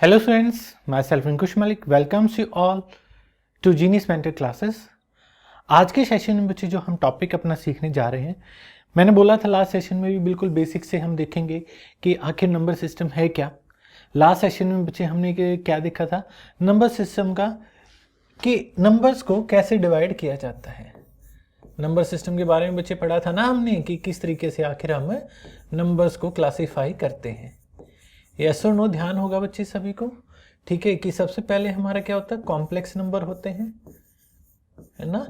Hello friends, myself Ankush Malik welcomes you all to Genius Mentor Classes। आज के session में बच्चे जो हम टॉपिक अपना सीखने जा रहे हैं, मैंने बोला था लास्ट सेशन में भी बिल्कुल बेसिक से हम देखेंगे कि आखिर नंबर सिस्टम है क्या। लास्ट सेशन में बच्चे हमने क्या देखा था नंबर सिस्टम का, कि नंबर्स को कैसे डिवाइड किया जाता है। नंबर सिस्टम के बारे में बच्चे पढ़ा था ना हमने कि किस तरीके से आखिर हम नंबर्स को क्लासीफाई करते हैं। यस और नो ध्यान होगा बच्चे सभी को, ठीक है। कि सबसे पहले हमारा क्या होता है, कॉम्प्लेक्स नंबर होते हैं, है ना।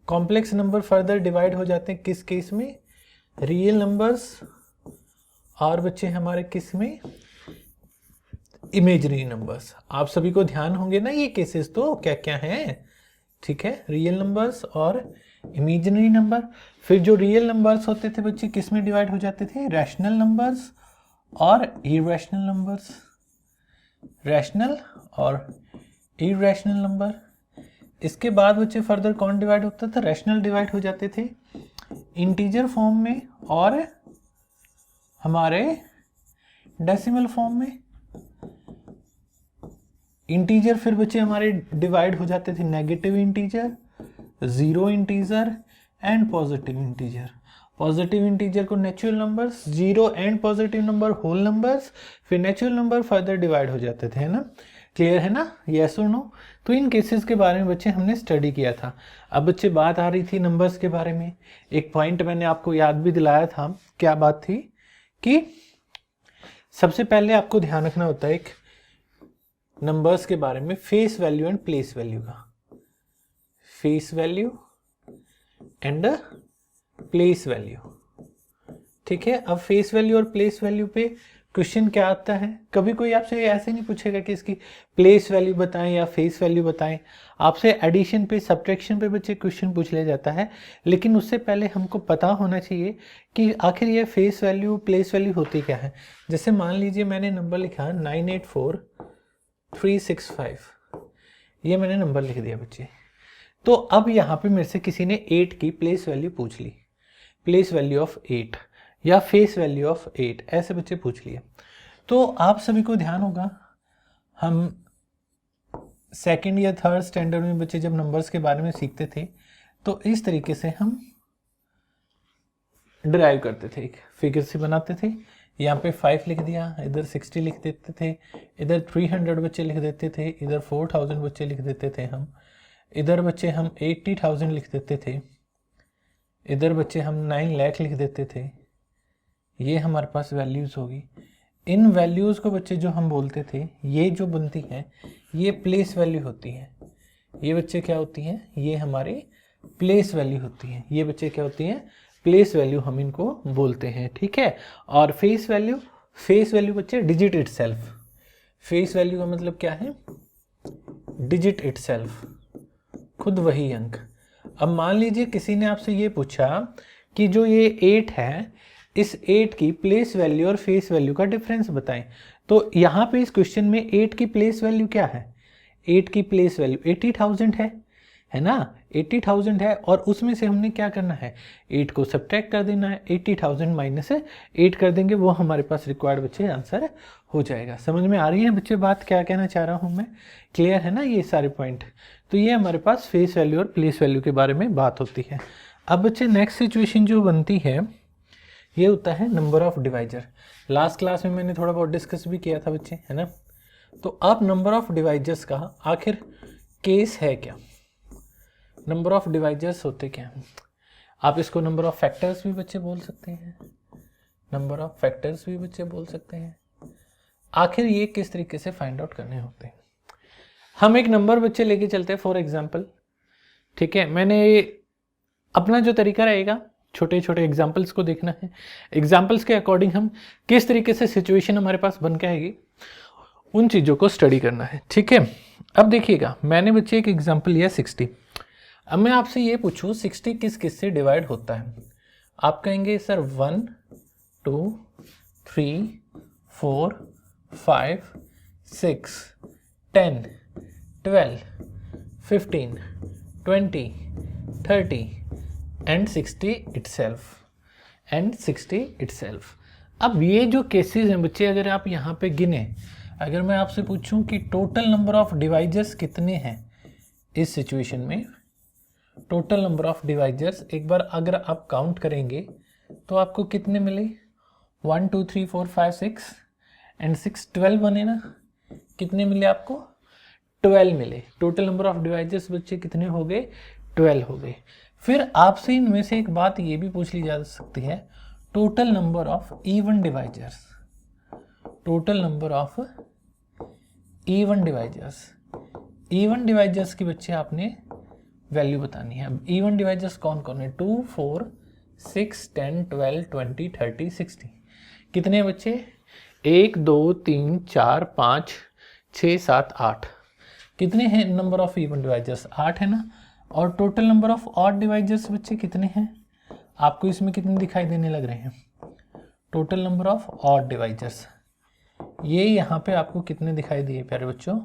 कॉम्प्लेक्स नंबर फर्दर डिवाइड हो जाते हैं किस केस में, रियल नंबर्स, और बच्चे हमारे किस में, इमेजिनरी नंबर्स। आप सभी को ध्यान होंगे ना ये केसेस तो क्या क्या हैं, ठीक है। रियल नंबर्स और इमेजिनरी नंबर। फिर जो रियल नंबर्स होते थे बच्चे किस में डिवाइड हो जाते थे, रैशनल नंबर्स और इरेशनल नंबर्स। रैशनल और इरेशनल नंबर। इसके बाद बच्चे फर्दर कौन डिवाइड होता था, रैशनल डिवाइड हो जाते थे इंटीजर फॉर्म में और हमारे डेसिमल फॉर्म में। इंटीजर फिर बच्चे हमारे डिवाइड हो जाते थे negative integer, zero integer and positive integer. Positive integer को natural numbers, zero and positive number whole numbers, फिर नेचुरल नंबर फर्दर डिवाइड हो जाते थे, है ना। क्लियर है ना, यस और नो। तो इन केसेस के बारे में बच्चे हमने स्टडी किया था। अब बच्चे बात आ रही थी नंबर्स के बारे में। एक पॉइंट मैंने आपको याद भी दिलाया था, क्या बात थी कि सबसे पहले आपको ध्यान रखना होता है एक नंबर्स के बारे में, face value and place value का। Face value and place value, ठीक है। अब फेस वैल्यू और प्लेस वैल्यू पे क्वेश्चन क्या आता है, कभी कोई आपसे ऐसे नहीं पूछेगा कि इसकी प्लेस वैल्यू बताएं या फेस वैल्यू बताएं। आपसे एडिशन पे, सब्ट्रैक्शन पे बच्चे क्वेश्चन पूछ लिया जाता है, लेकिन उससे पहले हमको पता होना चाहिए कि आखिर ये फेस वैल्यू प्लेस वैल्यू होती क्या है। जैसे मान लीजिए मैंने नंबर लिखा 984365, ये मैंने नंबर लिख दिया बच्चे। तो अब यहाँ पे मेरे से किसी ने 8 की प्लेस वैल्यू पूछ ली, प्लेस वैल्यू ऑफ 8 या फेस वैल्यू ऑफ 8, ऐसे बच्चे पूछ लिए। तो आप सभी को ध्यान होगा, हम सेकंड या थर्ड स्टैंडर्ड में बच्चे जब नंबर्स के बारे में सीखते थे तो इस तरीके से हम डिराइव करते थे, एक फिगर से बनाते थे। यहाँ पे 5 लिख दिया, इधर 60 लिख देते थे, इधर 300 बच्चे लिख देते थे, इधर 4000 बच्चे लिख देते थे हम, इधर बच्चे हम 80,000 लिख देते थे, इधर बच्चे हम 9 लाख लिख देते थे। ये हमारे पास वैल्यूज़ होगी। इन वैल्यूज़ को बच्चे जो हम बोलते थे, ये जो बनती हैं ये प्लेस वैल्यू होती है। ये बच्चे क्या होती हैं, ये हमारी प्लेस वैल्यू होती हैं। ये बच्चे क्या होती हैं, प्लेस वैल्यू हम इनको बोलते हैं, ठीक है। और फेस वैल्यू, फेस वैल्यू बच्चे डिजिट इटसेल्फ। फेस वैल्यू का मतलब क्या है, डिजिट इटसेल्फ, खुद वही अंक। अब मान लीजिए किसी ने आपसे ये पूछा कि जो ये 8 है, इस 8 की प्लेस वैल्यू और फेस वैल्यू का डिफरेंस बताएं। तो यहाँ पे इस क्वेश्चन में 8 की प्लेस वैल्यू क्या है, 8 की प्लेस वैल्यू 80,000 है ना, 80,000 है। और उसमें से हमने क्या करना है, 8 को सब्ट्रैक्ट कर देना है, 80,000 माइनस 8 कर देंगे, वो हमारे पास रिक्वायर्ड बच्चे आंसर हो जाएगा। समझ में आ रही है बच्चे बात, क्या कहना चाह रहा हूँ मैं, क्लियर है ना ये सारे पॉइंट। तो ये हमारे पास फेस वैल्यू और प्लेस वैल्यू के बारे में बात होती है। अब बच्चे नेक्स्ट सिचुएशन जो बनती है ये होता है number of divisor. Last class में मैंने थोड़ा बहुत डिस्कस भी किया था बच्चे, है ना। तो अब नंबर ऑफ डिवाइजर्स का आखिर केस है क्या, नंबर ऑफ डिवाइजर्स होते क्या हैं। आप इसको नंबर ऑफ फैक्टर्स भी बच्चे बोल सकते हैं, नंबर ऑफ फैक्टर्स भी बच्चे बोल सकते हैं। आखिर ये किस तरीके से फाइंड आउट करने होते हैं। हम एक नंबर बच्चे लेके चलते हैं फॉर एग्जाम्पल, ठीक है। मैंने अपना जो तरीका रहेगा, छोटे छोटे एग्जाम्पल्स को देखना है, एग्जाम्पल्स के अकॉर्डिंग हम किस तरीके से सिचुएशन हमारे पास बन के आएगी, उन चीज़ों को स्टडी करना है, ठीक है। अब देखिएगा, मैंने बच्चे एक एग्जाम्पल लिया 60। अब मैं आपसे ये पूछूं 60 किस किस से डिवाइड होता है। आप कहेंगे sir 1 2 3 4 5 6 10 12 15 20 30 and 60 itself, and 60 itself. अब ये जो केसेस हैं बच्चे, अगर आप यहाँ पे गिने, अगर मैं आपसे पूछूं कि टोटल नंबर ऑफ डिवाइजर्स कितने हैं इस सिचुएशन में, टोटल नंबर ऑफ डिवाइजर्स एक बार अगर आप काउंट करेंगे तो आपको कितने मिले, 1 2 3 4 5 6 एंड 6 12 बने ना, कितने मिले आपको, 12 मिले। टोटल नंबर ऑफ डिवाइजर्स बच्चे कितने हो गए, 12 हो गए। फिर आपसे इनमें से एक बात ये भी पूछ ली जा सकती है, total number of even divisors, total number of even divisors, even divisors की बच्चे आपने वैल्यू बतानी है। अब इवन डिवाइजर्स कौन कौन है, 2 4 6 10 12 20 30 60, कितने बच्चे, 1 2 3 4 5 6 7 8, कितने हैं नंबर ऑफ इवन डिवाइजर्स, 8 है ना। और total number of odd divisors बच्चे कितने हैं, आपको इसमें कितने दिखाई देने लग रहे हैं, total number of odd divisors, ये यहाँ पे आपको कितने दिखाई दिए प्यारे बच्चों,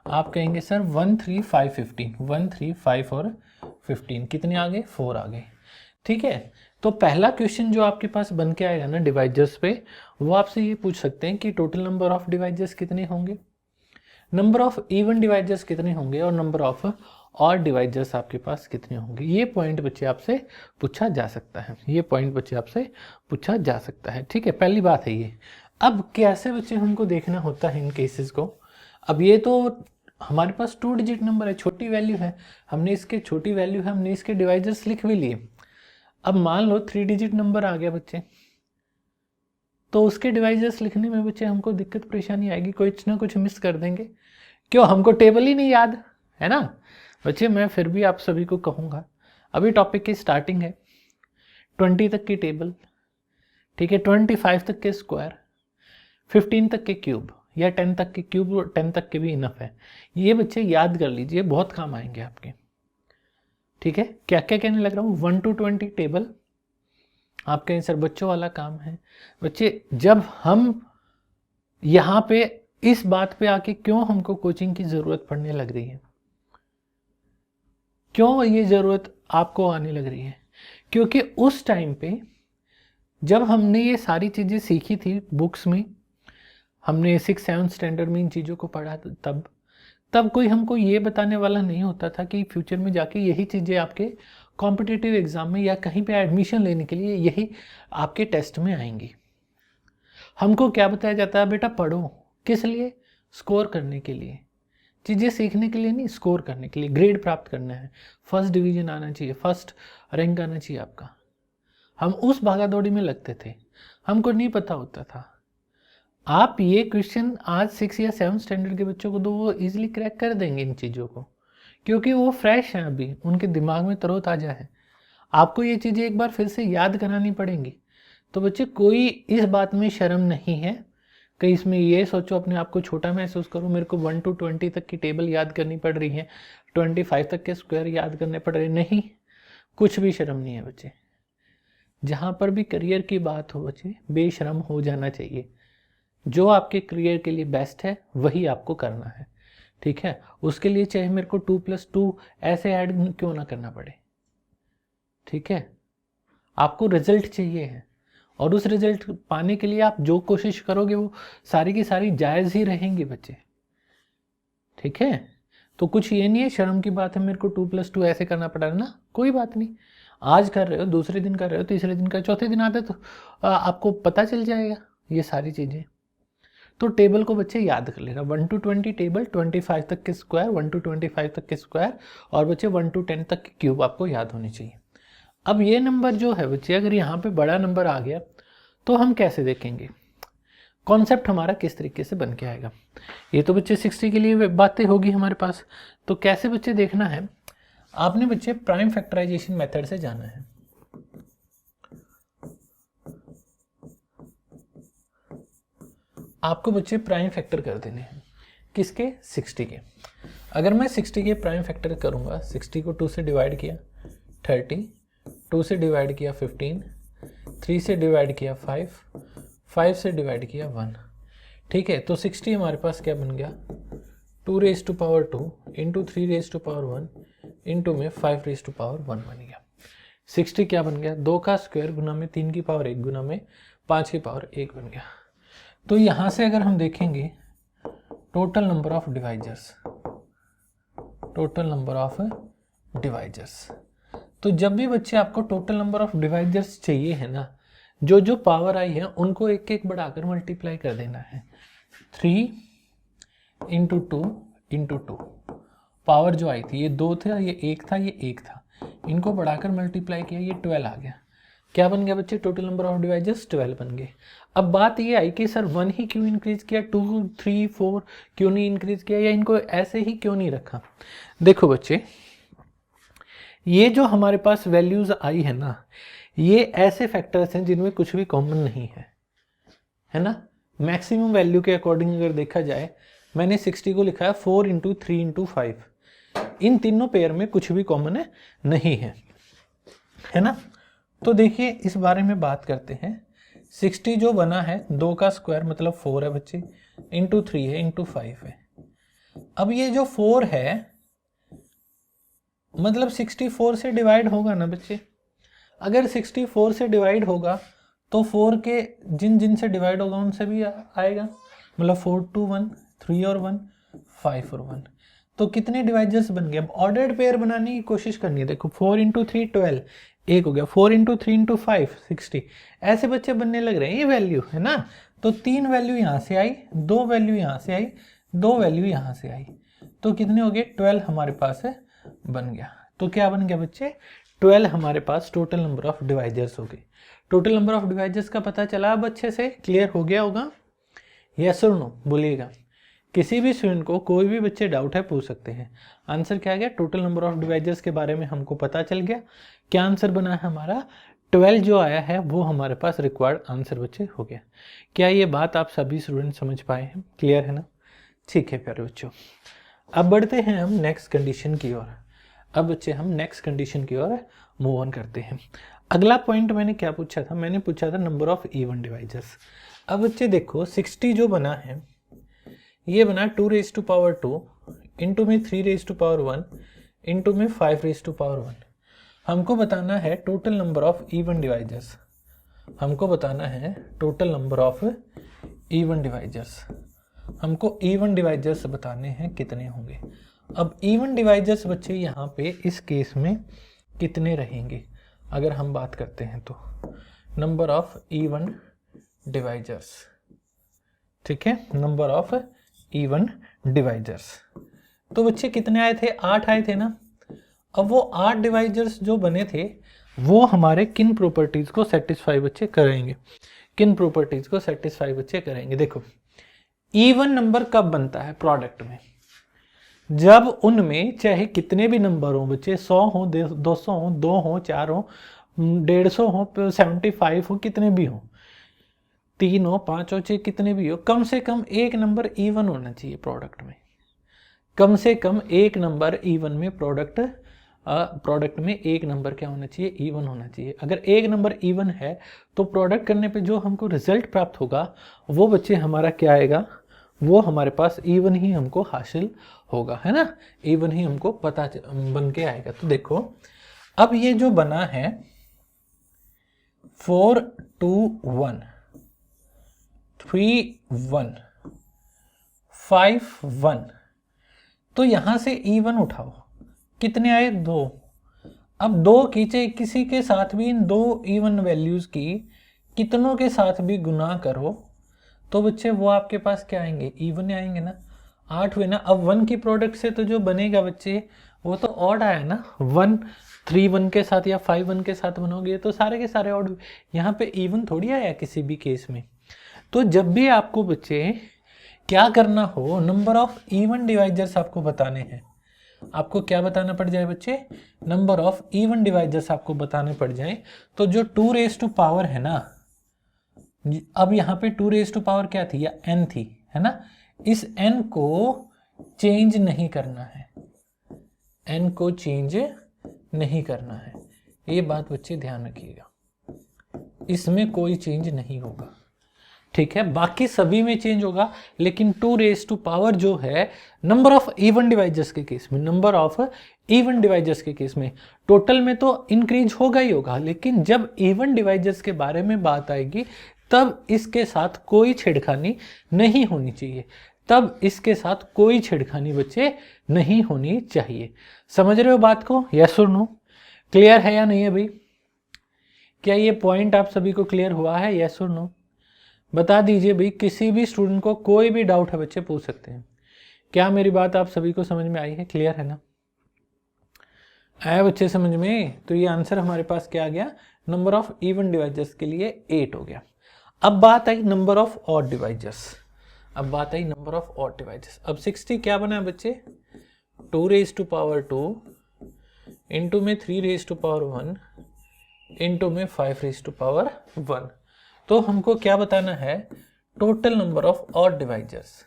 आप कहेंगे सर 1 3 5 15, 1 3 5 और 15, कितने आ गए, 4 आ गए। ठीक है, तो पहला क्वेश्चन जो आपके पास बन के आएगा ना डिवाइजर्स पे, वो आपसे ये पूछ सकते हैं कि टोटल नंबर ऑफ डिवाइजर्स कितने होंगे, नंबर ऑफ इवन डिवाइजर्स कितने होंगे और नंबर ऑफ और डिवाइजर्स आपके पास कितने होंगे। ये पॉइंट बच्चे आपसे पूछा जा सकता है, ये पॉइंट बच्चे आपसे पूछा जा सकता है। ठीक है, पहली बात है ये। अब कैसे बच्चे हमको देखना होता है इन केसेस को, अब ये तो हमारे पास 2 डिजिट नंबर है, छोटी वैल्यू है, हमने इसके छोटी वैल्यू है, हमने इसके डिवाइजर्स लिख भी लिए। अब मान लो 3 डिजिट नंबर आ गया बच्चे, तो उसके डिवाइजर्स लिखने में बच्चे हमको दिक्कत परेशानी आएगी, कुछ ना कुछ मिस कर देंगे, क्यों, हमको टेबल ही नहीं याद है ना बच्चे। मैं फिर भी आप सभी को कहूँगा, अभी टॉपिक की स्टार्टिंग है, 20 तक की टेबल, ठीक है, 25 तक के स्क्वायर, 15 तक के क्यूब या 10 तक के क्यूब, 10 तक के भी इनफ है, ये बच्चे याद कर लीजिए, बहुत काम आएंगे आपके। ठीक है, क्या क्या कहने लग रहा हूँ, 1 to 20 टेबल, आप कहें सर बच्चों वाला काम है। बच्चे जब हम यहाँ पे इस बात पे आके क्यों हमको कोचिंग की ज़रूरत पड़ने लग रही है, क्यों ये ज़रूरत आपको आने लग रही है, क्योंकि उस टाइम पे जब हमने ये सारी चीज़ें सीखी थी बुक्स में, हमने 6-7 स्टैंडर्ड में इन चीज़ों को पढ़ा, तब कोई हमको ये बताने वाला नहीं होता था कि फ्यूचर में जाके यही चीज़ें आपके कॉम्पिटिटिव एग्ज़ाम में या कहीं पे एडमिशन लेने के लिए यही आपके टेस्ट में आएंगी। हमको क्या बताया जाता है, बेटा पढ़ो, किस लिए, स्कोर करने के लिए, चीज़ें सीखने के लिए नहीं, स्कोर करने के लिए, ग्रेड प्राप्त करना है, फर्स्ट डिवीज़न आना चाहिए, फर्स्ट रैंक आना चाहिए आपका। हम उस भागा दौड़ी में लगते थे, हमको नहीं पता होता था। आप ये क्वेश्चन आज 6 या 7 स्टैंडर्ड के बच्चों को दो, वो इजीली क्रैक कर देंगे इन चीज़ों को, क्योंकि वो फ्रेश हैं, अभी उनके दिमाग में तरोताज़ा है। आपको ये चीज़ें एक बार फिर से याद करानी पड़ेंगी। तो बच्चे कोई इस बात में शर्म नहीं है, कहीं इसमें ये सोचो अपने आप को छोटा महसूस करो, मेरे को 1 to 20 तक की टेबल याद करनी पड़ रही है, 25 तक के स्क्वायर याद करने पड़ रहे, नहीं, कुछ भी शर्म नहीं है बच्चे। जहाँ पर भी करियर की बात हो बच्चे, बेशर्म हो जाना चाहिए। जो आपके करियर के लिए बेस्ट है वही आपको करना है। ठीक है, उसके लिए चाहे मेरे को 2+2 ऐसे ऐड क्यों ना करना पड़े। ठीक है, आपको रिजल्ट चाहिए है, और उस रिजल्ट पाने के लिए आप जो कोशिश करोगे वो सारी की सारी जायज़ ही रहेंगी बच्चे। ठीक है, तो कुछ ये नहीं है शर्म की बात है मेरे को 2+2 ऐसे करना पड़ा ना, कोई बात नहीं, आज कर रहे हो, दूसरे दिन कर रहे हो, तीसरे दिन कर, चौथे दिन आते तो आपको पता चल जाएगा ये सारी चीज़ें। तो टेबल को बच्चे याद कर लेना, 1 to 20 टेबल, 25 तक के स्क्वायर, 1 to 25 तक के स्क्वायर, और बच्चे 1 to 10 तक के क्यूब आपको याद होनी चाहिए। अब ये नंबर जो है बच्चे, अगर यहाँ पे बड़ा नंबर आ गया तो हम कैसे देखेंगे, कॉन्सेप्ट हमारा किस तरीके से बन के आएगा। ये तो बच्चे 60 के लिए बातें होगी हमारे पास, तो कैसे बच्चे देखना है, आपने बच्चे प्राइम फैक्टराइजेशन मेथड से जाना है। आपको बच्चे प्राइम फैक्टर कर देने हैं, किसके, 60 के। अगर मैं 60 के प्राइम फैक्टर करूंगा, 60 को 2 से डिवाइड किया 30, 2 से डिवाइड किया 15, 3 से डिवाइड किया 5, 5 से डिवाइड किया 1। ठीक है, तो 60 हमारे पास क्या बन गया, 2^2 इंटू 3^1 इंटू में 5^1 बन गया। 60 क्या बन गया, 2 का स्क्वायर गुना में 3 की पावर 1 गुना में 5 की पावर 1 बन गया। तो यहाँ से अगर हम देखेंगे total number of divisors, total number of divisors. तो जब भी बच्चे आपको टोटल नंबर ऑफ डिवाइजर्स चाहिए है ना, जो जो पावर आई है उनको एक एक बढ़ाकर मल्टीप्लाई कर देना है। 3 इंटू 2 इंटू 2, पावर जो आई थी ये 2 था, ये 1 था, ये 1 था, इनको बढ़ाकर मल्टीप्लाई किया, ये 12 आ गया। क्या बन गया बच्चे? टोटल नंबर ऑफ डिवाइजर्स 12 बन गए। अब बात ये आई कि सर 1 ही क्यों इंक्रीज किया, 2 3 4 क्यों नहीं इंक्रीज किया, या इनको ऐसे ही क्यों नहीं रखा? देखो बच्चे, ये जो हमारे पास वैल्यूज आई है ना, ये ऐसे फैक्टर्स हैं जिनमें कुछ भी कॉमन नहीं है ना। मैक्सिमम वैल्यू के अकॉर्डिंग अगर देखा जाए, मैंने 60 को लिखा है 4 इंटू 3 इंटू 5, इन तीनों पेयर में कुछ भी कॉमन नहीं है ना। तो देखिए इस बारे में बात करते हैं। 60 जो बना है 2 का स्क्वायर मतलब 4 है बच्चे, इंटू 3 है, इंटू 5 है। अब ये जो 4 है मतलब 64 से डिवाइड होगा ना बच्चे। अगर 64 से डिवाइड होगा तो 4 के जिन जिन से डिवाइड होगा उनसे भी आएगा, मतलब 4 2 1, 3 और 1, 5 और 1। तो कितने डिवाइजर्स बन गए? अब ऑर्डर्ड पेयर बनाने की कोशिश करनी है। देखो 4 इंटू 3 12, एक हो गया, 4 इंटू 3 इंटू 5 60, ऐसे बच्चे बनने लग रहे हैं। ये वैल्यू है ना, तो 3 वैल्यू यहाँ से आई, 2 वैल्यू यहाँ से आई, 2 वैल्यू यहाँ से आई, तो कितने हो गए? 12 हमारे पास है बन गया। तो क्या बन गया बच्चे? 12 हमारे पास टोटल नंबर ऑफ डिवाइजर्स हो गए। टोटल नंबर ऑफ डिवाइजर्स का पता चला, अब अच्छे से क्लियर हो गया होगा? यस और नो बोलिएगा। किसी भी स्टूडेंट को कोई भी बच्चे डाउट है पूछ सकते हैं। आंसर क्या गया? टोटल नंबर ऑफ डिवाइजर्स के बारे में हमको पता चल गया। क्या आंसर बना है हमारा? 12 जो आया है वो हमारे पास रिक्वायर्ड आंसर बच्चे हो गया। क्या ये बात आप सभी स्टूडेंट समझ पाए हैं? क्लियर है ना? ठीक है प्यारे बच्चों, अब बढ़ते हैं हम नेक्स्ट कंडीशन की ओर। अब बच्चे हम नेक्स्ट कंडीशन की ओर मूव ऑन करते हैं। अगला पॉइंट मैंने क्या पूछा था? मैंने पूछा था नंबर ऑफ इवन डिवाइजर्स। अब बच्चे देखो 60 जो बना है ये बना 2 रेज़ टू पावर 2 इंटू में 3 रेज़ टू पावर 1 इंटू में 5 रेज़ टू पावर 1। हमको बताना है total number of even divisors. हमको बताना है total number of even divisors. हमको इवन डिवाइजर्स बताने हैं कितने होंगे। अब इवन डिवाइजर्स बच्चे यहाँ पे इस केस में कितने रहेंगे अगर हम बात करते हैं तो? नंबर ऑफ इवन डिवाइजर्स, ठीक है, नंबर ऑफ इवन डिवाइजर्स। तो बच्चे कितने आए थे? 8 आए थे ना। अब वो 8 डिवाइजर्स जो बने थे वो हमारे किन प्रॉपर्टीज को सेटिस्फाई बच्चे करेंगे? किन प्रॉपर्टीज को सेटिस्फाई बच्चे करेंगे? देखो इवन नंबर कब बनता है प्रोडक्ट में? जब उनमें चाहे कितने भी नंबर हो बच्चे, 100 हो, 200 हो, 2 हो, 4 हो, 150 हो, 75 हो, कितने भी हो, 3 हो, 5 हो, चाहे कितने भी हो, कम से कम एक नंबर इवन होना चाहिए प्रोडक्ट में। कम से कम एक नंबर इवन में प्रोडक्ट में एक नंबर क्या होना चाहिए? इवन होना चाहिए। अगर एक नंबर इवन है तो प्रोडक्ट करने पे जो हमको रिजल्ट प्राप्त होगा वो बच्चे हमारा क्या आएगा? वो हमारे पास इवन ही हमको हासिल होगा, है ना, इवन ही हमको पता बन के आएगा। तो देखो अब ये जो बना है 4 2 1 3 1 5 1, तो यहां से इवन उठाओ, कितने आए? 2। अब 2 खींचे, किसी के साथ भी इन 2 इवन वैल्यूज की कितनों के साथ भी गुना करो तो बच्चे वो आपके पास क्या आएंगे? इवन आएंगे ना। 8 हुए ना। अब 1 की प्रोडक्ट से तो जो बनेगा बच्चे वो तो ऑड आया ना। 1 3 1 के साथ या 5 1 के साथ बनोगे तो सारे के सारे ऑड। यहाँ पे इवन थोड़ी आया किसी भी केस में। तो जब भी आपको बच्चे क्या करना हो, नंबर ऑफ इवन डिवाइजर्स आपको बताने हैं। आपको क्या बताना पड़ जाए बच्चे? नंबर ऑफ इवन डिवाइजर्स आपको बताने पड़ जाए। तो जो 2 रेज़ टू पावर है ना, अब यहाँ पे 2 रेज़ टू पावर क्या थी? या n थी, है ना। इस n को चेंज नहीं करना है, n को चेंज नहीं करना है। ये बात बच्चे ध्यान रखिएगा, इसमें कोई चेंज नहीं होगा, ठीक है। बाकी सभी में चेंज होगा, लेकिन 2 रेज़ टू पावर जो है नंबर ऑफ इवन डिवाइजर्स के केस में, नंबर ऑफ इवन डिवाइजर्स के केस में टोटल में तो इंक्रीज होगा ही होगा, लेकिन जब इवन डिवाइजर्स के बारे में बात आएगी तब इसके साथ कोई छेड़खानी नहीं होनी चाहिए। तब इसके साथ कोई छेड़खानी बच्चे नहीं होनी चाहिए। समझ रहे हो बात को? यस और नो? क्लियर है या नहीं है भाई? क्या ये पॉइंट आप सभी को क्लियर हुआ है? यस और नो बता दीजिए भाई। किसी भी स्टूडेंट को कोई भी डाउट है बच्चे पूछ सकते हैं। क्या मेरी बात आप सभी को समझ में आई है? क्लियर है ना? आया बच्चे समझ में? तो ये आंसर हमारे पास क्या आ गया? नंबर ऑफ इवन डिवाइजर्स के लिए 8 हो गया। अब बात आई नंबर ऑफ ऑड डिवाइजर्स। अब 60 क्या बना है बच्चे? 2 रेज टू पावर 2 इंटू में 3 रेज टू पावर 1 इंटू में 5 रेज टू पावर 1। तो हमको क्या बताना है? Total number of odd divisors.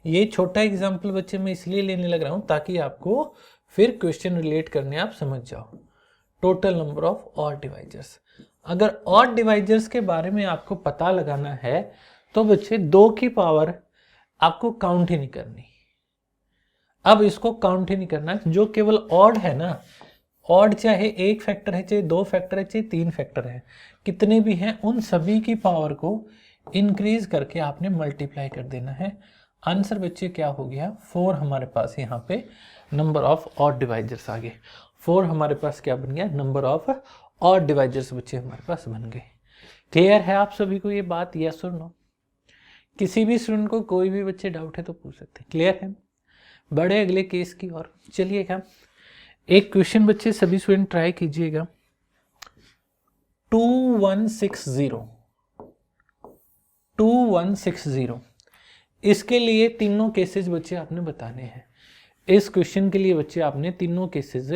ये छोटा एग्जाम्पल बच्चे मैं इसलिए लेने लग रहा हूं ताकि आपको फिर क्वेश्चन रिलेट करने आप समझ जाओ। Total number of odd divisors. अगर ऑड डिवाइजर्स के बारे में आपको पता लगाना है तो बच्चे 2 की पावर आपको काउंट ही नहीं करनी। अब इसको काउंट ही नहीं करना, जो केवल ऑड है ना, ऑड चाहे 1 फैक्टर है, चाहे 2 फैक्टर है, चाहे 3 फैक्टर है, कितने भी हैं उन सभी की पावर को इंक्रीज करके आपने मल्टीप्लाई कर देना है। आंसर बच्चे क्या हो गया? 4 हमारे पास यहाँ पे नंबर ऑफ ऑड डिवाइजर्स आ गए। 4 हमारे पास क्या बन गया? नंबर ऑफ ऑड डिवाइजर्स बच्चे हमारे पास बन गए। क्लियर है आप सभी को ये बात? यस और नो? किसी भी स्टूडेंट को कोई भी बच्चे डाउट है तो पूछ सकते हैं। क्लियर है? बड़े अगले केस की और चलिएगा। एक क्वेश्चन बच्चे सभी स्टूडेंट ट्राई कीजिएगा। 2160 इसके लिए तीनों केसेस बच्चे आपने बताने हैं। इस क्वेश्चन के लिए बच्चे आपने तीनों केसेस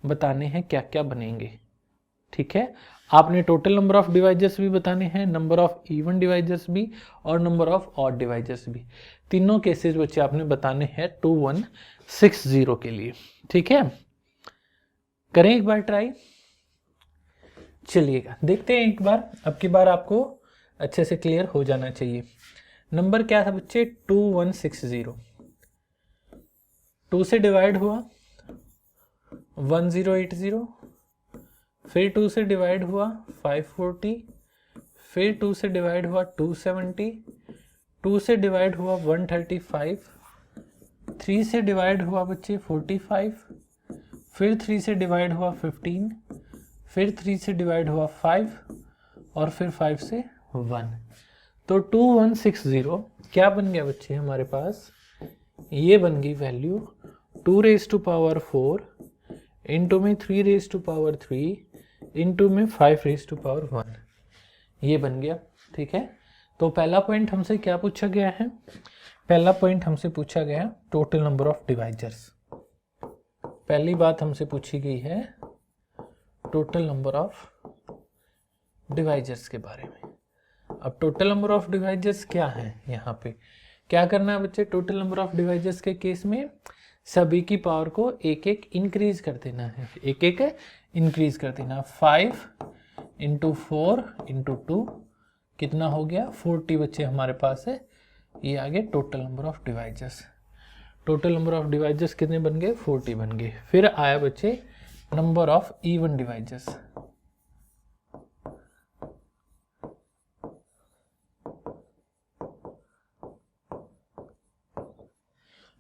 बताने हैं, क्या क्या बनेंगे। ठीक है, आपने टोटल नंबर ऑफ डिवाइजर्स भी बताने हैं, नंबर ऑफ इवन डिवाइजर्स भी और नंबर ऑफ ऑड डिवाइजर्स भी। तीनों केसेस बच्चे आपने बताने हैं 2160 के लिए। ठीक है, करें एक बार ट्राई। चलिएगा देखते हैं एक बार। अब की बार आपको अच्छे से क्लियर हो जाना चाहिए। नंबर क्या था बच्चे? 2160। 2 से डिवाइड हुआ 1080, फिर 2 से डिवाइड हुआ 540, फिर 2 से डिवाइड हुआ 270, 2 से डिवाइड हुआ 135, 3 से डिवाइड हुआ बच्चे 45, फिर 3 से डिवाइड हुआ 15, फिर 3 से डिवाइड हुआ 5 और फिर 5 से 1। तो 2160 क्या बन गया बच्चे हमारे पास? ये बन गई value 2 raise to power 4 into में 3 रेज टू पावर 3 इंटू में 5 रेज टू पावर 1। ये बन गया। ठीक है, तो पहला पॉइंट हमसे क्या पूछा गया है? पहला पॉइंट हमसे पूछा गया टोटल नंबर ऑफ डिवाइजर्स। पहली बात हमसे पूछी गई है टोटल नंबर ऑफ डिवाइजर्स के बारे में। अब टोटल नंबर ऑफ डिवाइजर्स क्या है? यहाँ पे क्या करना है बच्चे? टोटल नंबर ऑफ डिवाइजर्स के केस में सभी की पावर को एक एक इंक्रीज कर देना है, एक एक इंक्रीज कर देना। 5 इंटू 4 इंटू 2 कितना हो गया? 40 बच्चे हमारे पास है। ये आ गए total number of divisors. Total number of divisors कितने बन गए? 40 बन गए। फिर आया बच्चे नंबर ऑफ इवन डिवाइजर्स।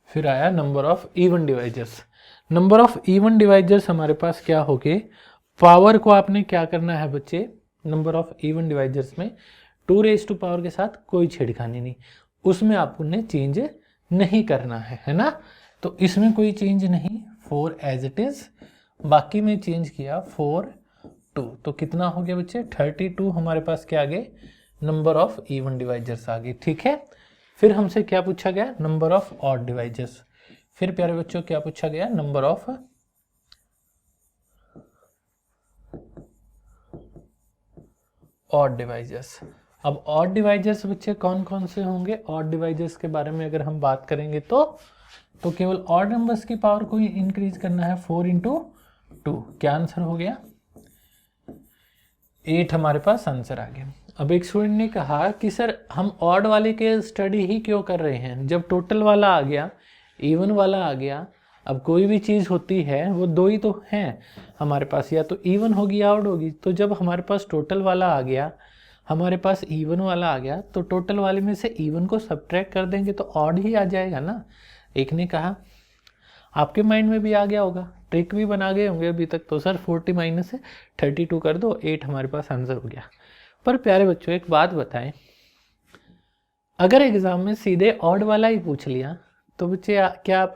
फिर आया number of even divisors. Number of even divisors हमारे पास क्या हो गए? पावर को आपने क्या करना है बच्चे? नंबर ऑफ इवन डिवाइजर्स में 2 रेज टू पावर के साथ कोई छेड़खानी नहीं, उसमें आपने चेंज नहीं करना है ना? तो इसमें कोई चेंज नहीं, 4 एज इट इज। बाकी में चेंज किया 4 2, तो कितना हो गया बच्चे? 32 हमारे पास क्या आ गए? नंबर ऑफ इवन डिवाइजर्स आ गए। ठीक है, फिर हमसे क्या पूछा गया? Number of odd divisors. फिर प्यारे बच्चों क्या पूछा गया? Number of odd divisors. अब ऑड डिवाइजर्स बच्चे कौन कौन से होंगे? ऑड डिवाइजर्स के बारे में अगर हम बात करेंगे तो केवल ऑड नंबर्स की पावर को इंक्रीज करना है। 4 इंटू 2 क्या आंसर हो गया? 8 हमारे पास आंसर आ गया। अब एक स्टूडेंट ने कहा कि सर हम ऑड वाले के स्टडी ही क्यों कर रहे हैं, जब टोटल वाला आ गया, इवन वाला आ गया। अब कोई भी चीज़ होती है वो 2 ही तो हैं हमारे पास, या तो इवन होगी या ऑड होगी। तो जब हमारे पास टोटल वाला आ गया, हमारे पास इवन वाला आ गया, तो टोटल वाले में से इवन को सब्ट्रैक्ट कर देंगे तो ऑड ही आ जाएगा ना। एक ने कहा, आपके माइंड में भी आ गया होगा, ट्रिक भी बना गए होंगे अभी तक तो, सर 40 माइनस से 32 कर दो, 8 हमारे पास आंसर हो गया। पर प्यारे बच्चों एक बात बताएं, अगर एग्जाम में सीधे ऑड वाला ही पूछ लिया तो बच्चे क्या आप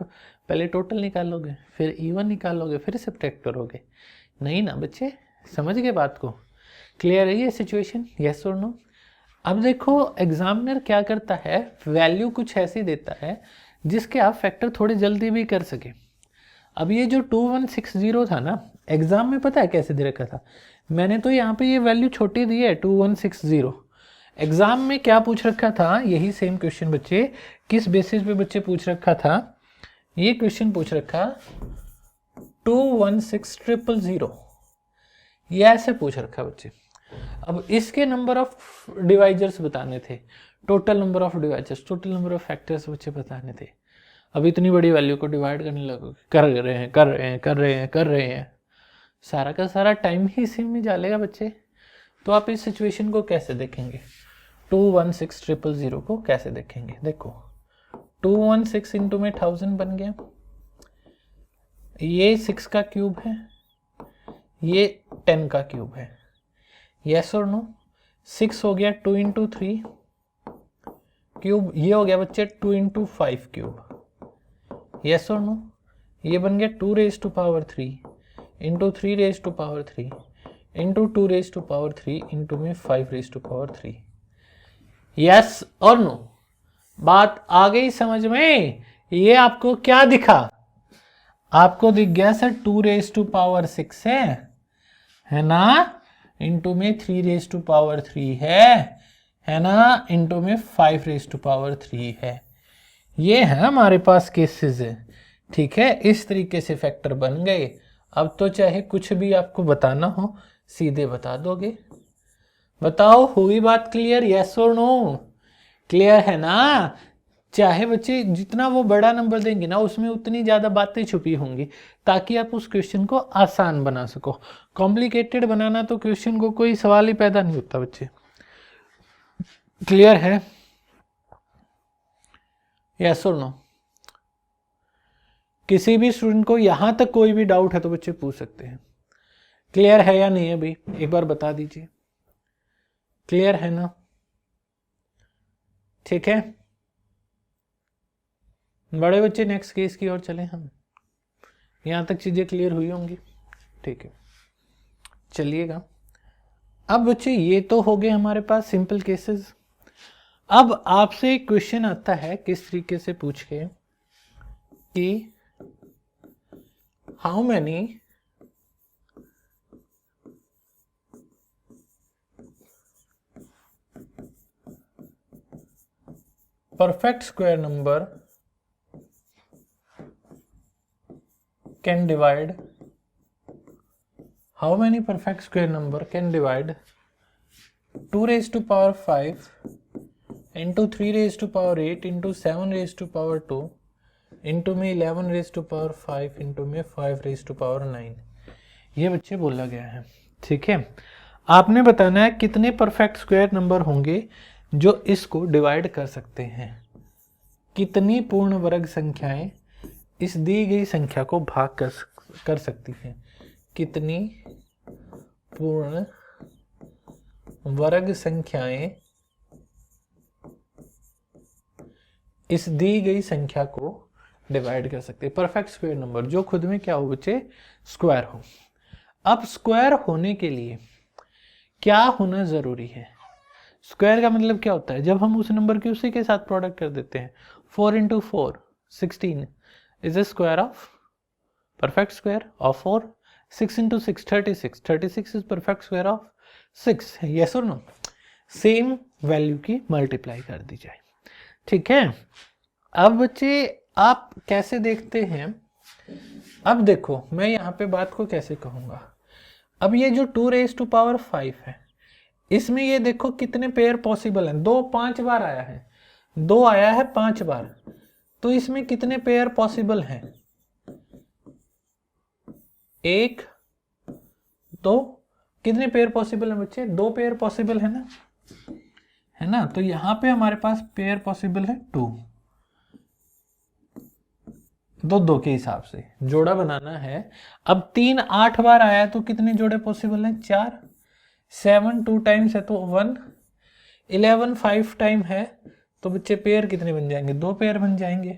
पहले टोटल निकालोगे, फिर इवन निकालोगे, फिर सब्ट्रैक्ट करोगे? नहीं ना बच्चे, समझ गए बात को? क्लियर है ये सिचुएशन, यस और नो? अब देखो एग्जामिनर क्या करता है, वैल्यू कुछ ऐसी देता है जिसके आप फैक्टर थोड़ी जल्दी भी कर सके। अब ये जो 2160 था ना, एग्जाम में पता है कैसे दे रखा था, मैंने तो यहाँ पे ये वैल्यू छोटी दी है 2160। एग्जाम में क्या पूछ रखा था, यही सेम क्वेश्चन बच्चे, किस बेसिस पे बच्चे पूछ रखा था, ये क्वेश्चन पूछ रखा 216000, ये ऐसे पूछ रखा बच्चे। अब इसके नंबर ऑफ डिवाइजर्स बताने थे, total number of divisors, total number of factors बच्चे बताने थे। अब इतनी बड़ी वैल्यू को डिवाइड करने लगो, कर रहे हैं, सारा का सारा टाइम ही इसी में डालेगा बच्चे। तो आप इस सिचुएशन को कैसे देखेंगे, 216000 को कैसे देखेंगे? देखो 216 इंटू में 1000 बन गया, ये 6 का क्यूब है, ये 10 का क्यूब है, यस और नो? 6 हो गया 2 इंटू 3 क्यूब, ये हो गया बच्चे 2 इंटू 5 क्यूब, यस और नो? ये बन गया 2 raise to power 3 into 3 raise to power 3 into 2 raise to power 3 into में 5 रेज टू पावर 3, यस और नो? बात आ गई समझ में? ये आपको क्या दिखा? आपको दिख गया सर 2 रेज टू पावर 6 है ना, इंटू में 3 रेज टू पावर 3 है ना, इंटू में 5 रेज टू पावर 3 है। ये है हमारे पास केसेस है, ठीक है? इस तरीके से फैक्टर बन गए। अब तो चाहे कुछ भी आपको बताना हो सीधे बता दोगे। बताओ हुई बात क्लियर, यस और नो? क्लियर है ना? चाहे बच्चे जितना वो बड़ा नंबर देंगे ना, उसमें उतनी ज़्यादा बातें छुपी होंगी ताकि आप उस क्वेश्चन को आसान बना सको। कॉम्प्लिकेटेड बनाना तो क्वेश्चन को कोई सवाल ही पैदा नहीं होता बच्चे। क्लियर है, यस और नो? किसी भी स्टूडेंट को यहां तक कोई भी डाउट है तो बच्चे पूछ सकते हैं। क्लियर है या नहीं है भाई, एक बार बता दीजिए। क्लियर है ना? ठीक है बड़े बच्चे, नेक्स्ट केस की ओर चले हम। यहां तक चीजें क्लियर हुई होंगी, ठीक है? चलिएगा, अब बच्चे ये तो हो गए हमारे पास सिंपल केसेस। अब आपसे एक क्वेश्चन आता है किस तरीके से पूछ के कि how many perfect square number can divide, how many perfect square number can divide 2 raised to power 5 into 3 raised to power 8 into 7 raised to power 2 into में 11 raised to power 5 into में 5 raised to power 9, ये बच्चे बोला गया है। ठीक है, आपने बताना है कितने परफेक्ट स्क्वायर नंबर होंगे जो इसको डिवाइड कर सकते हैं। कितनी पूर्ण वर्ग संख्याएं इस दी गई संख्या को भाग कर सकती हैं। कितनी पूर्ण वर्ग संख्याएं इस दी गई संख्या को डिवाइड कर सकते हैं। परफेक्ट स्क्वायर नंबर जो खुद में क्या हो बच्चे, स्क्वायर हो। अब स्क्वायर होने के लिए क्या होना जरूरी है? स्क्वायर का मतलब क्या होता है? जब हम उस नंबर की उसी के साथ प्रोडक्ट कर देते हैं। 4 into 4 16 is a square of perfect square of 4। 6 into 6 36 36 is perfect square of 6। Yes और नो? सेम वैल्यू की मल्टीप्लाई कर दी जाए। ठीक है, अब बच्चे आप कैसे देखते हैं? अब देखो मैं यहाँ पे बात को कैसे कहूँगा। अब ये जो 2 रेज टू पावर 5 है, इसमें ये देखो कितने पेयर पॉसिबल हैं। 2 5 बार आया है, 2 आया है 5 बार, तो इसमें कितने पेयर पॉसिबल हैं? 1 2, कितने पेयर पॉसिबल हैं बच्चे? 2 पेयर पॉसिबल है ना। है ना। तो यहाँ पे हमारे पास पेयर पॉसिबल है 2, दो के हिसाब से जोड़ा बनाना है। अब 3 8 बार आया तो कितने जोड़े पॉसिबल हैं? 4। 7 2 टाइम्स है तो 1। 11 5 टाइम है तो बच्चे पेयर कितने बन जाएंगे? 2 पेयर बन जाएंगे।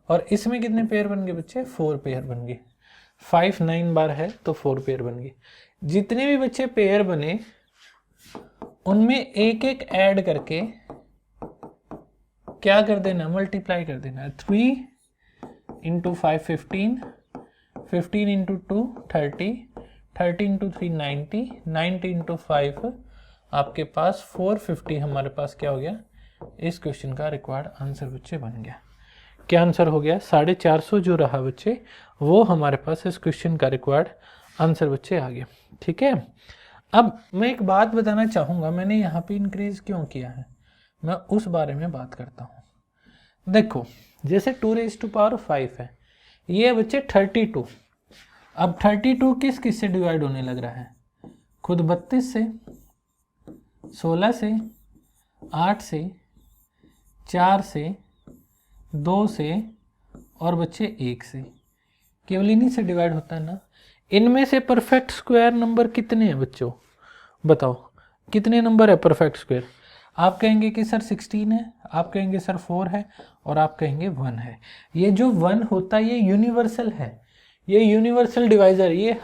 और इसमें कितने पेयर बन गए बच्चे? 4 पेयर बन गए। 5 9 बार है तो 4 पेयर बन गए। जितने भी बच्चे पेयर बने उनमें एक एक ऐड करके क्या कर देना? मल्टीप्लाई कर देना। 3 इंटू 5 15, 15 इंटू 2 30, 30 इंटू 3 90, 90 इंटू 5 आपके पास 450 हमारे पास क्या हो गया? इस क्वेश्चन का रिक्वायर्ड आंसर बच्चे बन गया। क्या आंसर हो गया? 450 जो रहा बच्चे वो हमारे पास इस क्वेश्चन का रिक्वायर्ड आंसर बच्चे आ गया। ठीक है। अब मैं एक बात बताना चाहूँगा, मैंने यहाँ पे इंक्रीज क्यों किया है, मैं उस बारे में बात करता हूँ। देखो जैसे 2⁵ है, ये बच्चे 32। अब 32 किस किस से डिवाइड होने लग रहा है? खुद 32 से, 16 से, 8 से, 4 से, 2 से और बच्चे 1 से, केवल इन्हीं से डिवाइड होता है ना। इनमें से परफेक्ट स्क्वायर नंबर कितने हैं बच्चों? बताओ कितने नंबर है परफेक्ट स्क्वायर? आप कहेंगे कि सर 16 है, आप कहेंगे सर 4 है और आप कहेंगे 1 है। ये जो 1 होता है ये यूनिवर्सल है, ये यूनिवर्सल डिवाइजर, ये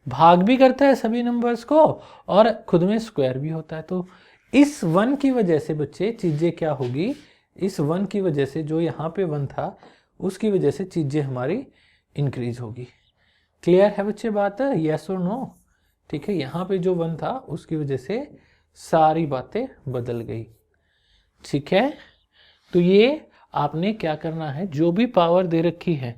भाग भी करता है सभी नंबर्स को और खुद में स्क्वायर भी होता है। तो इस 1 की वजह से बच्चे चीज़ें क्या होगी? इस 1 की वजह से जो यहाँ पे 1 था उसकी वजह से चीज़ें हमारी इंक्रीज होगी। क्लियर है बच्चे बात? यस और नो? ठीक है। यहाँ पे जो 1 था उसकी वजह से सारी बातें बदल गई। ठीक है। तो ये आपने क्या करना है, जो भी पावर दे रखी है,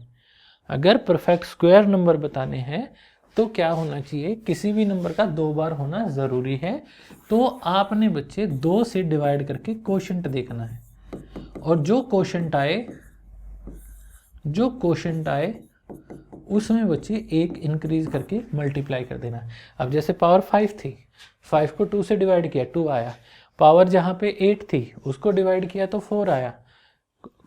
अगर परफेक्ट स्क्वायर नंबर बताने हैं तो क्या होना चाहिए? किसी भी नंबर का 2 बार होना ज़रूरी है। तो आपने बच्चे 2 से डिवाइड करके कोशेंट देखना है और जो कोशेंट आए उसमें बच्चे 1 इंक्रीज करके मल्टीप्लाई कर देना। अब जैसे पावर 5 थी, 5 को 2 से डिवाइड किया 2 आया। पावर जहाँ पे 8 थी उसको डिवाइड किया तो 4 आया।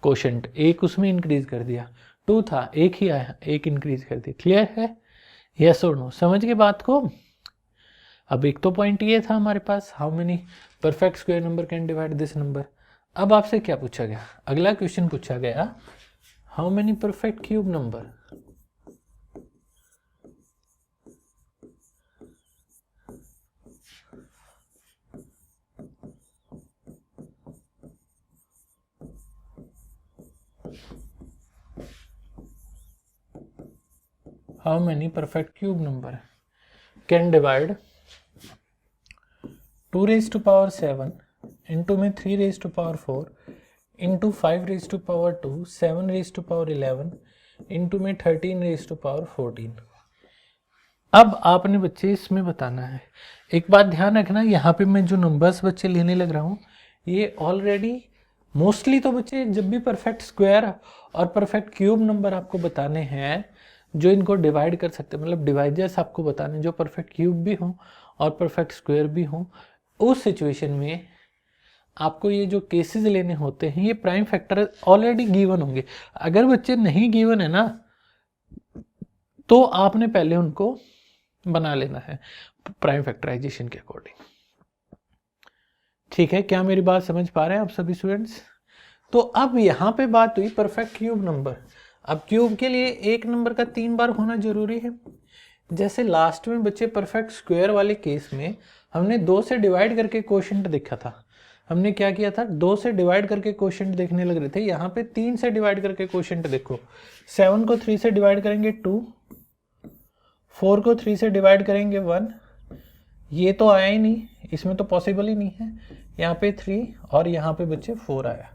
कोशेंट 1 उसमें इंक्रीज कर दिया। 2 था 1 ही आया, 1 इंक्रीज कर दिया। क्लियर है? यस और नो? समझ गए बात को? अब एक तो पॉइंट ये था हमारे पास, how many perfect square number can divide this number. अब आपसे क्या पूछा गया? अगला क्वेश्चन पूछा गया, how many perfect cube number how many perfect cube number can divide 2⁻7 into में 3⁻4 into 5⁻2 7⁻11 into में 13⁻14। अब आपने बच्चे इसमें बताना है, एक बात ध्यान रखना, यहाँ पे मैं जो नंबर्स बच्चे लेने लग रहा हूँ ये ऑलरेडी मोस्टली तो बच्चे जब भी परफेक्ट स्क्वायर और परफेक्ट क्यूब नंबर आपको बताने हैं जो इनको डिवाइड कर सकते हैं, मतलब डिवाइजर्स आपको बताने जो परफेक्ट क्यूब भी हों और परफेक्ट स्क्वायर भी हों, उस सिचुएशन में आपको ये जो केसेस लेने होते हैं ये प्राइम फैक्टर ऑलरेडी गिवन होंगे। अगर बच्चे नहीं गिवन है ना तो आपने पहले उनको बना लेना है प्राइम फैक्टराइजेशन के अकॉर्डिंग। ठीक है, क्या मेरी बात समझ पा रहे हैं आप सभी स्टूडेंट्स? तो अब यहाँ पे बात हुई परफेक्ट क्यूब नंबर। अब क्यूब के लिए एक नंबर का 3 बार होना जरूरी है। जैसे लास्ट में बच्चे परफेक्ट स्क्वायर वाले केस में हमने 2 से डिवाइड करके कोशेंट देखा था। हमने क्या किया था? 2 से डिवाइड करके कोशेंट देखने लग रहे थे। यहाँ पे 3 से डिवाइड करके कोशेंट देखो। 7 को 3 से डिवाइड करेंगे 2, 4 को 3 से डिवाइड करेंगे 1। ये तो आया ही नहीं, इसमें तो पॉसिबल ही नहीं है। यहाँ पे 3 और यहाँ पे बच्चे 4 आया।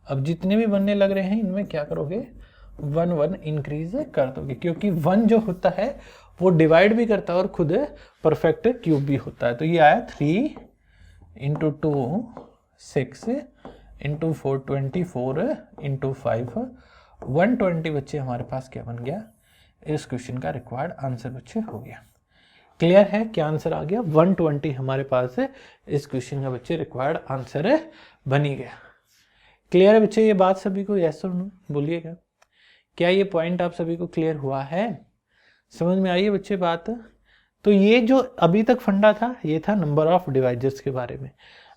अब जितने भी बनने लग रहे हैं इनमें क्या करोगे? 1 1 इंक्रीज कर दोगे, क्योंकि 1 जो होता है वो डिवाइड भी करता है और खुद परफेक्ट क्यूब भी होता है। तो ये आया 3 इंटू 2 6 इंटू 4 24 इंटू 5 120 बच्चे हमारे पास क्या बन गया? इस क्वेश्चन का रिक्वायर्ड आंसर बच्चे हो गया। क्लियर है? क्या आंसर आ गया? 120 हमारे पास है इस क्वेश्चन का बच्चे रिक्वायर्ड आंसर है, बनी गया। क्लियर है बच्चे ये बात सभी को? यस और नो बोलिएगा। क्या ये पॉइंट आप सभी को क्लियर हुआ है? समझ में आई है बच्चे बात? तो ये जो अभी तक फंडा था ये था नंबर ऑफ डिवाइजर्स के बारे में।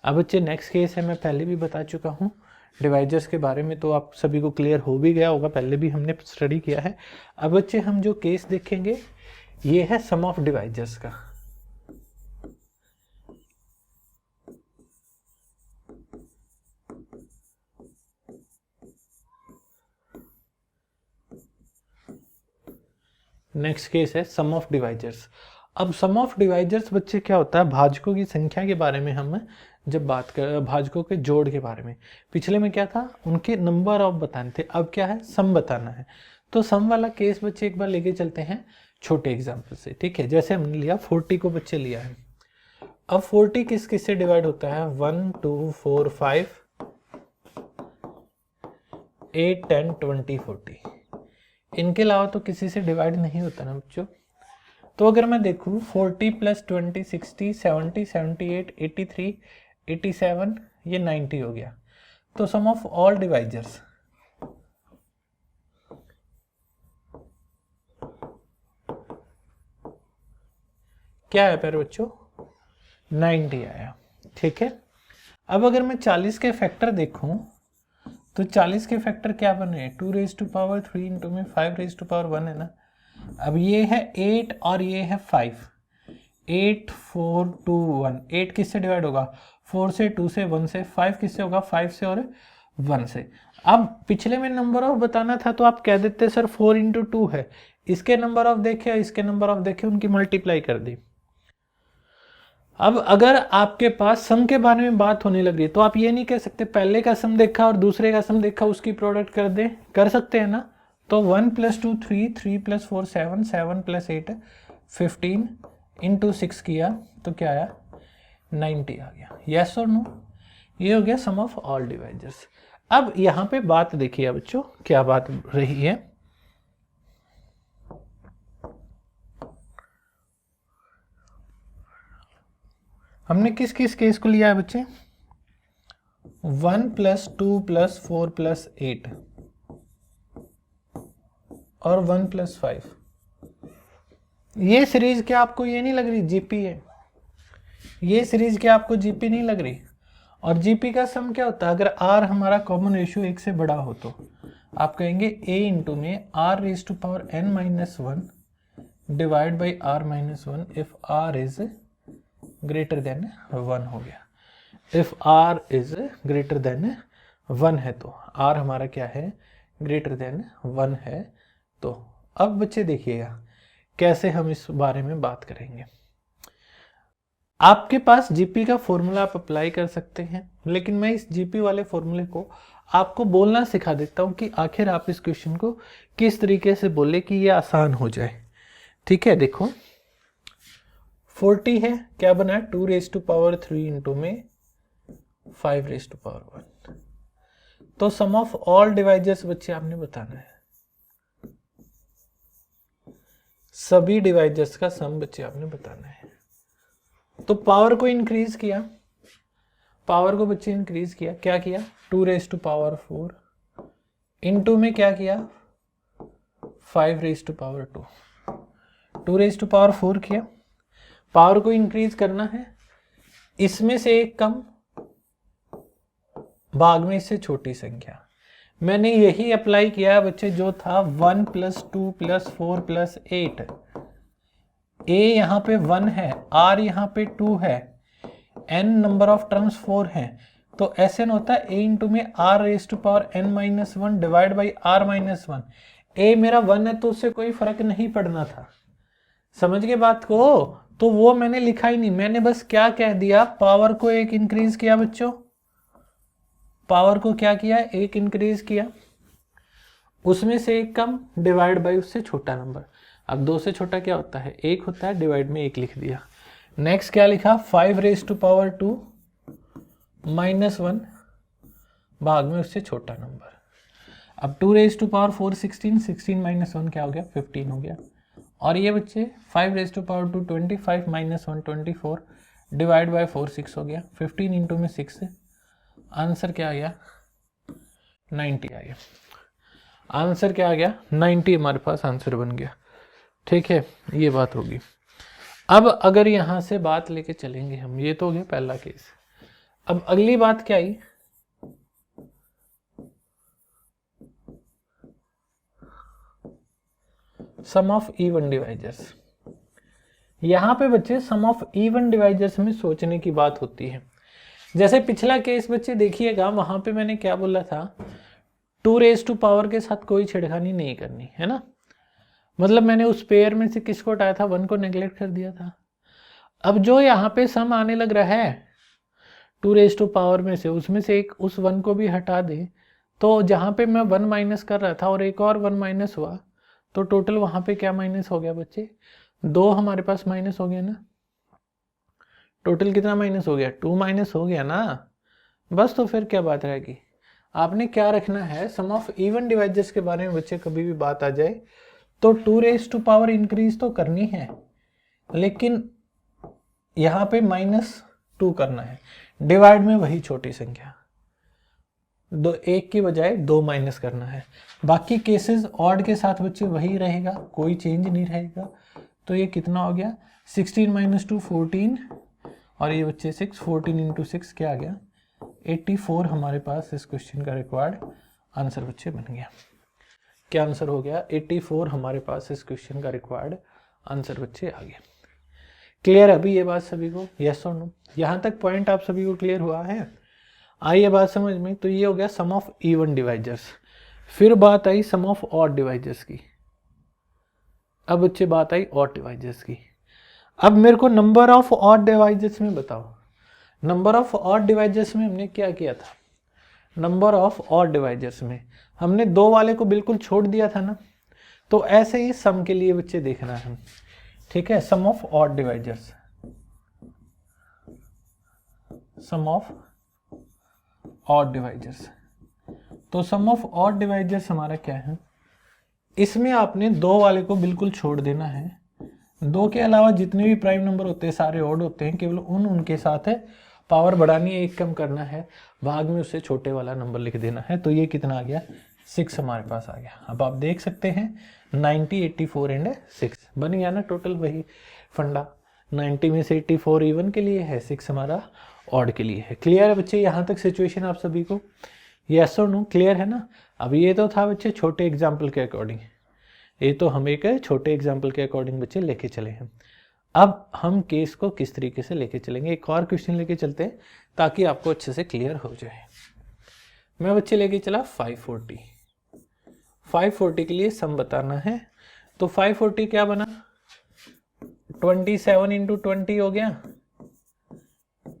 अब बच्चे नेक्स्ट केस है, मैं पहले भी बता चुका हूँ डिवाइजर्स के बारे में, तो आप सभी को क्लियर हो भी गया होगा, पहले भी हमने स्टडी किया है। अब बच्चे हम जो केस देखेंगे ये है सम ऑफ डिवाइजर्स का। नेक्स्ट केस है सम ऑफ डिवाइजर्स। अब सम ऑफ डिवाइजर्स बच्चे क्या होता है? भाजकों की संख्या के बारे में हम जब बात कर, भाजकों के जोड़ के बारे में, पिछले में क्या था? उनके नंबर ऑफ बताने थे, अब क्या है? सम बताना है। तो सम वाला केस बच्चे एक बार लेके चलते हैं छोटे एग्जाम्पल से, ठीक है? जैसे हमने लिया 40 को बच्चे लिया है। अब 40 किस किस से डिवाइड होता है? 1 2 4 5 8 10 20 40। इनके अलावा तो किसी से डिवाइड नहीं होता ना बच्चों। तो अगर मैं देखूँ 40 + 20 60 70 78 83 87 ये 90 हो गया। तो सम ऑफ ऑल डिवाइजर्स क्या है पर बच्चों? 90 आया, ठीक है। अब अगर मैं 40 के फैक्टर देखूं तो 40 के फैक्टर क्या बने? 2⁻³ इंटू में 5⁻1 है ना। अब ये है 8 और ये है 5, 8 4 2 1। 8 किससे डिवाइड होगा? 4 से, 2 से, 1 से। 5 किससे होगा? 5 से और 1 से। अब पिछले में नंबर ऑफ बताना था तो आप कह देते सर 4 × 2 है। इसके नंबर ऑफ देखे, इसके नंबर ऑफ देखे, उनकी मल्टीप्लाई कर दी। अब अगर आपके पास सम के बारे में बात होने लग रही है तो आप ये नहीं कह सकते पहले का सम देखा और दूसरे का सम देखा उसकी प्रोडक्ट कर दे, कर सकते हैं ना। तो 1 + 2 3, 3 + 4 7, 7 + 8 15 इंटू 6 किया तो क्या आया? 90 आ गया। यस और नो? ये हो गया सम ऑफ ऑल डिवाइजर्स। अब यहाँ पे बात देखिए बच्चों, क्या बात रही है। हमने किस किस केस को लिया है बच्चे? 1 + 2 + 4 + 8 और 1 + 5। ये सीरीज क्या आपको ये नहीं लग रही जीपी है? ये सीरीज क्या आपको जीपी नहीं लग रही? और जीपी का सम क्या होता है? अगर आर हमारा कॉमन रेशियो 1 से बड़ा हो तो आप कहेंगे a इंटू में r⁻n-1 divide by r-1 if r is greater than 1 हो गया। If r is greater than 1 है तो r हमारा क्या है? ग्रेटर देन 1 है। तो अब बच्चे देखिएगा कैसे हम इस बारे में बात करेंगे। आपके पास जीपी का फॉर्मूला आप अप्लाई कर सकते हैं, लेकिन मैं इस जीपी वाले फॉर्मूले को आपको बोलना सिखा देता हूं कि आखिर आप इस क्वेश्चन को किस तरीके से बोले कि ये आसान हो जाए। ठीक है, देखो 40 है, क्या बना? 2⁻³ इंटू में 5⁻1। तो सम ऑफ ऑल डिवाइजर्स बच्चे आपने बताना है। सभी डिवाइजर्स का सम बच्चे आपने बताना है। तो पावर को इंक्रीज किया, पावर को बच्चे इंक्रीज किया, क्या किया? 2⁻4 इंटू में क्या किया? 5⁻2। 2⁻4 किया, पावर को इंक्रीज करना है, इसमें से एक कम, भाग में इससे छोटी संख्या। मैंने यही अप्लाई किया बच्चे जो था 1 + 2 + 4 + 8। a यहाँ पे 1 है, r यहाँ पे 2 है, n नंबर ऑफ टर्म्स 4 हैं, तो Sn होता है a इंटू में r⁻n-1 divide by r-1। a मेरा 1 है तो उससे कोई फर्क नहीं पड़ना था, समझ गए बात को? तो वो मैंने लिखा ही नहीं, मैंने बस क्या कह दिया? पावर को एक इंक्रीज किया बच्चों, पावर को क्या किया? एक इंक्रीज किया, उसमें से एक कम डिवाइड बाई उससे छोटा नंबर। अब 2 से छोटा क्या होता है? 1 होता है, डिवाइड में 1 लिख दिया। नेक्स्ट क्या लिखा? 5⁻2 -1 भाग में उससे छोटा नंबर। अब 2⁻4 16, 16 - 1 क्या हो गया? 15 हो गया। और ये बच्चे 5⁻² 25 माइनस 1 24 डिवाइड बाय 4 6 हो गया, 15 इंटू में 6 है, आंसर क्या आ गया 90 आ गया। आंसर क्या आ गया 90 हमारे पास आंसर बन गया। ठीक है, ये बात होगी। अब अगर यहां से बात लेके चलेंगे हम, ये तो हो गया पहला केस। अब अगली बात क्या आई, सम ऑफ इवन डिवाइजर्स। यहां पे बच्चे सम ऑफ इवन डिवाइजर्स में सोचने की बात होती है। जैसे पिछला केस बच्चे देखिएगा, वहां पे मैंने क्या बोला था, 2⁻² के साथ कोई छेड़खानी नहीं करनी है ना। मतलब मैंने उस पेयर में से किसको हटाया था, 1 को नेग्लेक्ट कर दिया था। अब जो यहाँ पे सम आने लग रहा है 2⁻² में से, उसमें से एक उस 1 को भी हटा दे, तो जहाँ पे मैं 1 माइनस कर रहा था और एक और 1 माइनस हुआ, तो टोटल वहाँ पे क्या माइनस हो गया बच्चे, 2 हमारे पास माइनस हो गया ना। टोटल कितना माइनस हो गया, 2 माइनस हो गया ना। बस तो फिर क्या बात रहेगी। आपने क्या रखना है, सम ऑफ इवन डिवाइजर्स के बारे में बच्चे कभी भी बात आ जाए तो 2⁻² इंक्रीज तो करनी है, लेकिन यहाँ पे -2 करना है, डिवाइड में वही छोटी संख्या, 1 की बजाय 2 माइनस करना है। बाकी केसेस ऑड के साथ बच्चे वही रहेगा, कोई चेंज नहीं रहेगा। तो ये कितना हो गया 16 - 2 14, और ये बच्चे 6, 14 इंटू 6 क्या आ गया 84 हमारे पास इस क्वेश्चन का रिक्वायर्ड आंसर बच्चे बन गया। क्या आंसर हो गया 84 हमारे पास इस क्वेश्चन का रिक्वायर्ड आंसर बच्चे आ गया। क्लियर अभी ये बात सभी को, यस और नो? यहाँ तक पॉइंट आप सभी को क्लियर हुआ है? आई ये बात समझ में? तो ये हो गया सम ऑफ इवन डिवाइजर्स। फिर बात आई सम ऑफ ऑड डिवाइजर्स की। अब बच्चे बात आई ऑड डिवाइजर्स की। अब मेरे को नंबर ऑफ ऑड डिवाइजर्स में बताओ, नंबर ऑफ ऑड डिवाइजर्स में हमने क्या किया था, नंबर ऑफ ऑड डिवाइजर्स में हमने 2 वाले को बिल्कुल छोड़ दिया था ना। तो ऐसे ही सम के लिए बच्चे देखना है, ठीक है। Sum of odd divisors, sum of odd divisors. तो सम ऑफ ऑड डिवाइजर्स हमारा क्या है, इसमें आपने 2 वाले को बिल्कुल छोड़ देना है। 2 के अलावा जितने भी प्राइम नंबर होते हैं सारे ऑड होते हैं, केवल उनके साथ है पावर बढ़ानी है, 1 कम करना है, भाग में उससे छोटे वाला नंबर लिख देना है। तो ये कितना आ गया 6 हमारे पास आ गया। अब आप देख सकते हैं 90 84 एंड 6 बन गया ना टोटल, वही फंडा। 90 में से 84 इवन के लिए है, 6 हमारा ऑड के लिए है। क्लियर है बच्चे यहाँ तक सिचुएशन आप सभी को? यस और नो? क्लियर है ना? अब ये तो था बच्चे छोटे एग्जाम्पल के अकॉर्डिंग, ये तो हम एक छोटे एग्जाम्पल के अकॉर्डिंग बच्चे लेके चले हैं। अब हम केस को किस तरीके से लेके चलेंगे, एक और क्वेश्चन लेके चलते हैं ताकि आपको अच्छे से क्लियर हो जाए। मैं बच्चे लेके चला 540। 540 के लिए सम बताना है। तो 540 क्या बना, 27 इंटू 20 हो गया।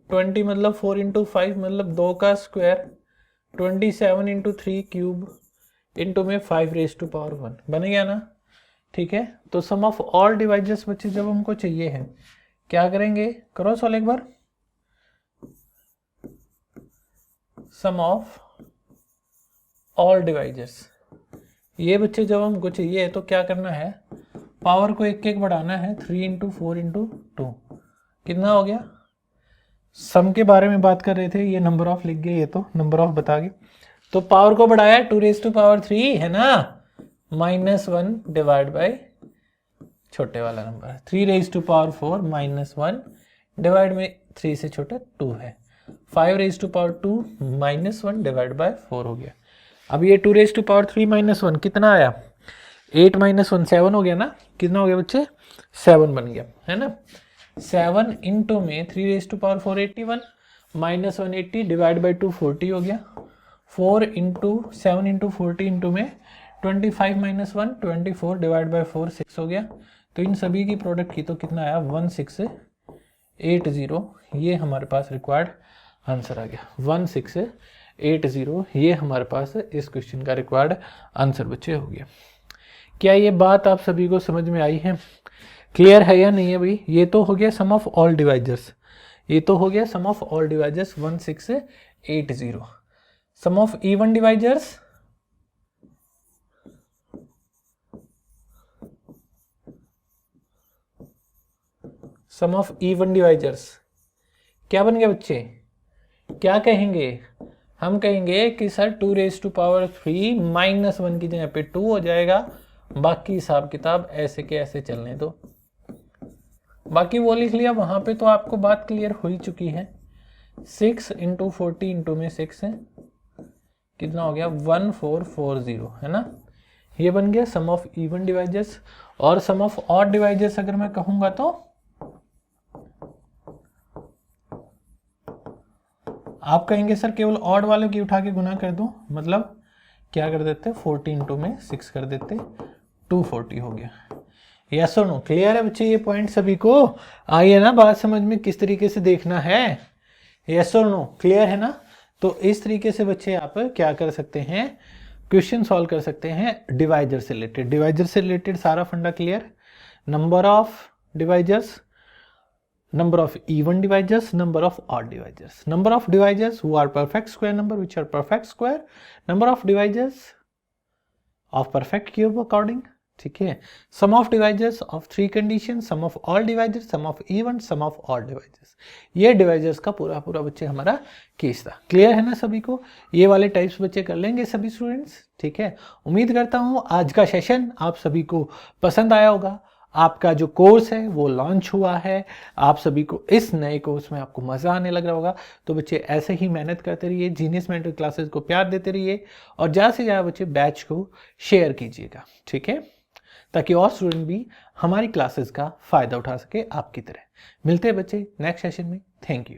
20 मतलब 4 इंटू 5 मतलब 2 का स्क्वायर, 27 इंटू 3 क्यूब इंटू में 5⁻1 बन गया ना। ठीक है, तो सम ऑफ ऑल डिवाइजर्स बच्चे जब हमको चाहिए है, क्या करेंगे, करो सॉल्व एक बार। सम ऑफ ऑल डिवाइजर्स, ये बच्चे जब हमको चाहिए तो क्या करना है, पावर को 1 बढ़ाना है। 3 इंटू 4 इंटू 2 कितना हो गया। सम के बारे में बात कर रहे थे, ये नंबर ऑफ लिख गए, ये तो नंबर ऑफ बता गए। तो पावर को बढ़ाया 2⁻3 है ना, -1 डिवाइड बाई छोटे वाला नंबर 3⁻4 -1 डिवाइड में 3 से छोटा 2 है। 5⁻2 -1 डिवाइड बाय 4 हो गया। अब ये 2⁻3 -1 कितना आया, 8 -1 7 हो गया ना। कितना हो गया बच्चे, 7 बन गया है ना। 7 इंटू में 3⁻4 81 -1 80 डिवाइड बाई 2 40 हो गया। 4 इंटू 7 इंटू 40 इंटू में 25 -1 24 डिवाइड बाई 4 6 हो गया। तो इन सभी की प्रोडक्ट की तो कितना आया 1680, ये हमारे पास रिक्वायर्ड आंसर आ गया। 1680 ये हमारे पास इस क्वेश्चन का रिक्वायर्ड आंसर बच्चे हो गया। क्या ये बात आप सभी को समझ में आई है, क्लियर है या नहीं है भाई? ये तो हो गया सम ऑफ ऑल डिवाइजर्स, ये तो हो गया sum of all divisors 1680। Sum of even divisors, sum of even divisors क्या बन गया बच्चे, क्या कहेंगे, हम कहेंगे कि सर 2 रेज़ टू पावर 3 -1 की जगह पे 2 हो जाएगा, बाकी हिसाब किताब ऐसे के ऐसे चलने दो। बाकी वो लिख लिया, वहां पे तो आपको बात क्लियर हो ही चुकी है। 6 × 40 × में 6 है, कितना हो गया 1440 है ना। ये बन गया सम ऑफ इवन डिवाइजर्स। और सम ऑफ ऑड डिवाइजर्स अगर मैं कहूंगा तो आप कहेंगे सर केवल ऑड वालों की उठा के गुना कर दूं, मतलब क्या कर देते 40 × में 6 कर देते, 240 हो गया। यस और नो, क्लियर है बच्चे ये पॉइंट सभी को? आई है ना बात समझ में किस तरीके से देखना है? यस और नो, क्लियर है ना? तो इस तरीके से बच्चे आप क्या कर सकते हैं, क्वेश्चन सॉल्व कर सकते हैं डिवाइजर से रिलेटेड। डिवाइजर से रिलेटेड सारा फंडा clear. Number of divisors, number of even divisors, number of odd divisors. Number of divisors who are perfect square number, which are perfect square. Number of divisors of perfect cube according, ठीक है। Sum of divisors of 3 conditions, sum of all divisors, sum of even, sum of odd divisors. ये divisors का पूरा पूरा बच्चे हमारा case था। Clear है ना सभी को? ये वाले टाइप्स बच्चे कर लेंगे सभी स्टूडेंट्स, ठीक है। उम्मीद करता हूँ आज का सेशन आप सभी को पसंद आया होगा। आपका जो कोर्स है वो लॉन्च हुआ है, आप सभी को इस नए कोर्स में आपको मज़ा आने लग रहा होगा। तो बच्चे ऐसे ही मेहनत करते रहिए, जीनियस मेंटर क्लासेस को प्यार देते रहिए और ज़्यादा से ज़्यादा बच्चे बैच को शेयर कीजिएगा, ठीक है, ताकि और स्टूडेंट भी हमारी क्लासेस का फ़ायदा उठा सके आपकी तरह। मिलते हैं बच्चे नेक्स्ट सेशन में। Thank you.